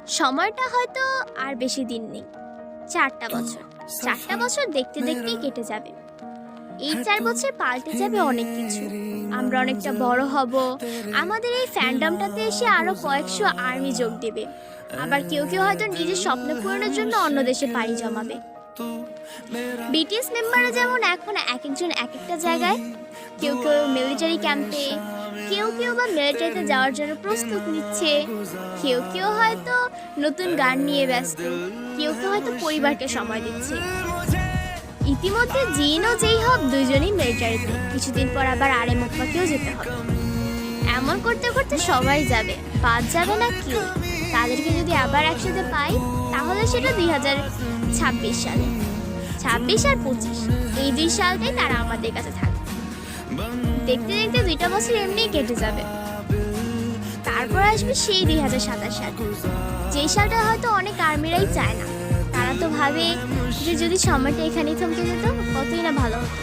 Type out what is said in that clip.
সময়টা হয়তো আর বেশি দিন নেই। 4টা বছর। 4টা বছর দেখতে দেখতেই কেটে যাবে। এই 4 বছর পাল্টে যাবে অনেক কিছু। আমরা অনেকটা বড় হব। আমাদের এই ফ্যান্ডমটাতে এসে আরো কয়েকশো আর্মি যোগ দেবে। আবার কেউ কেউ হয়তো নিজের স্বপ্ন পূরণের জন্য অন্য দেশে পাড়ি জমাবে। বিটিএস মেম্বাররা যেমন এখন এক একজন এক একটা জায়গায়, কেউ কেউ মিলিটারি ক্যাম্পে, কেউ কেউ বা মিলিটারিতে যাওয়ার জন্য প্রস্তুত নিচ্ছে, কেউ কেউ হয়তো নতুন গান নিয়ে ব্যস্ত, কেউ কেউ হয়তো পরিবারকে সময় দিচ্ছে। ইতিমধ্যে জিন ও যেই হব দুইজনই মিলিটারিতে, কিছুদিন পর আবার আরেমুপ্পাকেও যেতে হবে। এমন করতে করতে সবাই যাবে, বাদ যাবে না কেউ। তাদেরকে যদি আবার একসাথে পাই তাহলে সেটা 2026 সালে। 26 আর 25 এই 2 সালটাই তারা আমাদের কাছে থাকবে। দেখতে দেখতে 2টা বছর এমনিই কেটে যাবে। তারপর আসবে সেই 2027 সাল, যেই সালটা হয়তো অনেক আর্মিরাই চায় না। তারা তো ভাবে যে যদি সময়টা এখানেই থমকে যেত কতই না ভালো হতো।